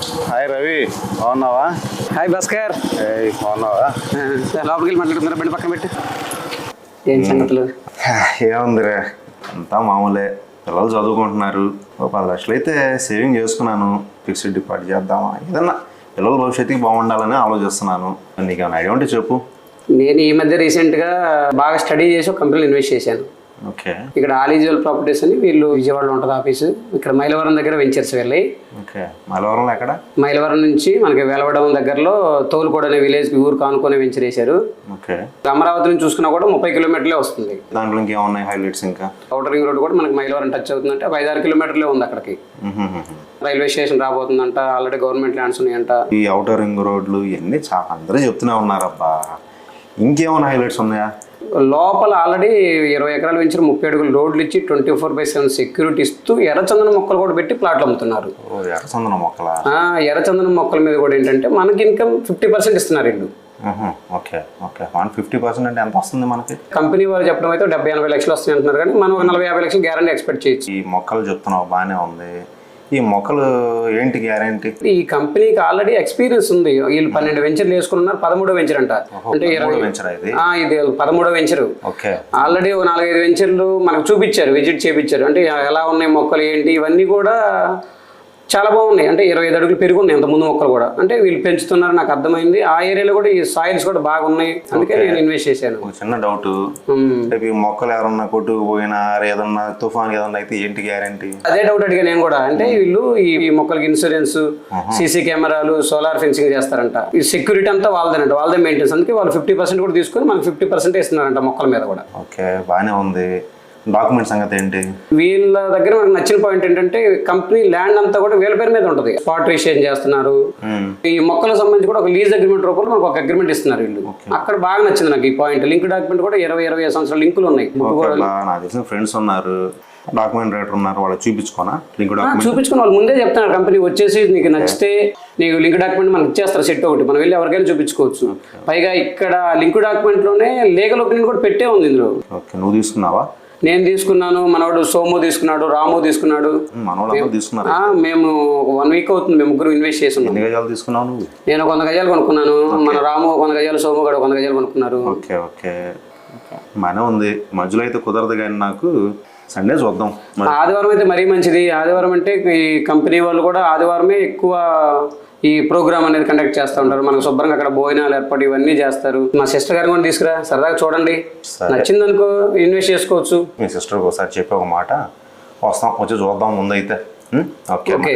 Hi Ravi, బాగున్నావా? Hi Bhaskar. బాగున్నావా? లోపలికి వెళ్ళి మాట్లాడుతున్నారు, బండి పక్కన పెట్టి. ఏం సంగతులు? ఏముందిరే, అంతా మామూలే. పిల్లలు చదువుకుంటున్నారు. ఒక 10 లక్షలు అయితే సేవింగ్ చేసుకున్నాను. ఫిక్స్డ్ డిపాజిట్ చేద్దామా, ఏదన్నా పిల్లల భవిష్యత్తుకి బాగుండాలని ఆలోచిస్తున్నాను. నీకు ఏమైనా ఐడియా ఉంటే చెప్పు. నేను ఈ మధ్య రీసెంట్గా బాగా స్టడీ చేసి ఒక కంపెనీలో ఇన్వెస్ట్ చేశాను. ఓకే. ఇక్కడ ఆలీజువల్ ప్రాపర్టీస్ అని, వీళ్ళు విజయవాడలో ఉంటుంది ఆఫీసు. ఇక్కడ మైలవరం దగ్గర వెంచర్స్ వెళ్ళి. ఓకే. మైలవరంలో ఎక్కడ? మైలవరం నుంచి మనకి వేలవడం దగ్గరలో తోలుకోడ అనే విలేజ్కి ఊరు కానుకొని వెంచర్ వేశారు. ఓకే. అమరావతి నుంచి చూసుకున్నా కూడా 30 కిలోమీటర్లే వస్తుంది. దాంట్లో ఇంకేమున్నాయి హైలైట్స్? ఇంకా ఔటర్ రింగ్ రోడ్ కూడా మనకి మైలవరం టచ్ అవుతుందంటే 5-6 కిలోమీటర్లే ఉంది అక్కడికి. రైల్వే స్టేషన్ రాబోతుందంట, ఆల్రెడీ గవర్నమెంట్ ల్యాండ్స్ ఉన్నాయంట. ఈ ఔటర్ రింగ్ రోడ్లు ఇవన్నీ చాలా అందరూ చెప్తూనే ఉన్నారబ్బా. ఇంకేమైనా హైలైట్స్ ఉన్నాయా? లోపల ఆల్రెడీ 20 ఎకరాలు వెంచర్ 30 అడుగులు రోడ్లు ఇచ్చి 24/7 సెక్యూరిటీ ఇస్తూ ఎర్రచందనం మొక్కలు కూడా పెట్టి ప్లాట్లు అమ్ముతున్నారు. ఎర్రచందనం మొక్కల? ఎర్రచందనం మొక్కల మీద కూడా ఏంటంటే మనకి ఇన్కమ్ 50% ఇస్తున్నారు వీళ్ళు. Okay okay. 50% అంటే ఎంత వస్తుంది మనకి? కంపెనీ వాళ్ళు చెప్పడం అయితే 70-80 లక్షలు వస్తాయి అంటున్నారు, కానీ మనం 40-50 లక్షలు గ్యారంటీ ఎక్స్పెక్ట్ చేయొచ్చు. ఈ మొక్కలు చెప్తున్నావు బాగానే ఉంది. ఈ మొక్కలు ఏంటి గ్యారంటీ? ఈ కంపెనీకి ఆల్రెడీ ఎక్స్పీరియన్స్ ఉంది. వీళ్ళు 12 వెంచర్లు వేసుకున్నారు, 13వ వెంచర్ అంట. అంటే 20 వెంచర్ ఇది 13వ వెంచర్. ఓకే. ఆల్రెడీ 4-5 వెంచర్లు మనకు చూపించారు, విజిట్ చేయించారు. అంటే ఎలా ఉన్నాయి మొక్కలు ఏంటి ఇవన్నీ కూడా చాలా బాగున్నాయి. అంటే 25 అడుగులు పెరుగున్నాయి అంత ముందు మొక్కలు కూడా. అంటే వీళ్ళు పెంచుతున్నారు, నాకు అర్థమైంది. ఆ ఏరియాలో కూడా ఈ సాయిల్స్ కూడా బాగున్నాయి, అందుకే నేను ఇన్వెస్ట్ చేశాను. చిన్న డౌట్, ఈ మొక్కలు ఎవరన్నా కొట్టుకుపోయినా ఏదన్నా తుఫాన్ ఏదన్నా అయితే ఏంటి గ్యారంటీ? అదే డౌట్ అడిగా నేను కూడా. అంటే వీళ్ళు ఈ మొక్కలకి ఇన్సూరెన్స్, సీసీ కెమెరాలు, సోలార్ ఫెన్సింగ్ చేస్తారంట. ఈ సెక్యూరిటీ అంతా వాళ్ళదేనంట, వాళ్ళదే మెయింటెన్స్. అందుకే వాళ్ళు 50% కూడా తీసుకొని మనకి 50% ఇస్తున్నారంట మొక్కల మీద కూడా. ఓకే, బాగానే ఉంది. డాక్యుమెంట్ సంగతి ఏంటి? వీళ్ళ దగ్గర మనకు నచ్చిన పాయింట్ ఏంటంటే కంపెనీ ల్యాండ్ అంతా కూడా వీళ్ళ పేరు మీద ఉంటుంది. స్పాట్ రిజిస్ట్రేషన్ చేస్తున్నారు. ఈ మొక్కలకు సంబంధించి కూడా ఒక లీజ్ అగ్రిమెంట్ రూపంలో మనకు ఒక అగ్రిమెంట్ ఇస్తున్నారు వీళ్ళు. అక్కడ బాగా నచ్చింది నాకు ఈ పాయింట్. లింక్ డాక్యుమెంట్ కూడా 20-25 సంవత్సరాల లింకులు ఉన్నాయి. నాకు తెలిసిన ఫ్రెండ్స్ ఉన్నారు, డాక్యుమెంట్ రైటర్ ఉన్నారు, వాళ్ళు చూపించుకోనా? లింక్ డాక్యుమెంట్ చూపించుకుని వాళ్ళు ముందే చెప్తున్నారు. కంపెనీ వచ్చేసి నీకు నచ్చితే నీకు లింక్ డాక్యుమెంట్ మనకి ఇచ్చేస్తారు, సెట్ ఒకటి. మనం వెళ్ళి ఎవరికైనా చూపించుకోవచ్చు. పైగా ఇక్కడ లింక్ డాక్యుమెంట్ లోనే లీగల్ ఒపీనియన్ కూడా పెట్టే ఉంది ఇందులో. ఓకే. నువ్వు తీసుకున్నావా? నేను తీసుకున్నాను, మనోడు సోము తీసుకున్నాడు, రాము తీసుకున్నాడు. మేము 1 వీక్ అవుతుంది మేము ముగ్గురు ఇన్వెస్ట్ చేసి. ఎన్ని గజాలు తీసుకున్నావు నువ్వు? నేను 100 గజాలు కొనుక్కున్నాను, మన రాము 100 గజాలు, సోము కూడా 100 గజాలు కొనుక్కున్నారు. ఓకే ఓకే, బాగానే ఉంది. మధ్యలో అయితే కుదరదు కానీ నాకు సండే చూద్దాం. ఆదివారం అయితే మరీ మంచిది. ఆదివారం అంటే ఈ కంపెనీ వాళ్ళు కూడా ఆదివారమే ఎక్కువ ఈ ప్రోగ్రామ్ అనేది కండక్ట్ చేస్తూ ఉంటారు. మనకు శుభ్రంగా అక్కడ భోజనాలు ఏర్పాటు ఇవన్నీ చేస్తారు. మా సిస్టర్ గారిని కూడా తీసుకురా, సరదాగా చూడండి. నచ్చింది అనుకో ఇన్వెస్ట్ చేసుకోవచ్చు. మీ సిస్టర్కి ఒకసారి చెప్పి ఒక మాట, వస్తాం, వచ్చి చూద్దాం ముందైతే. ఓకే.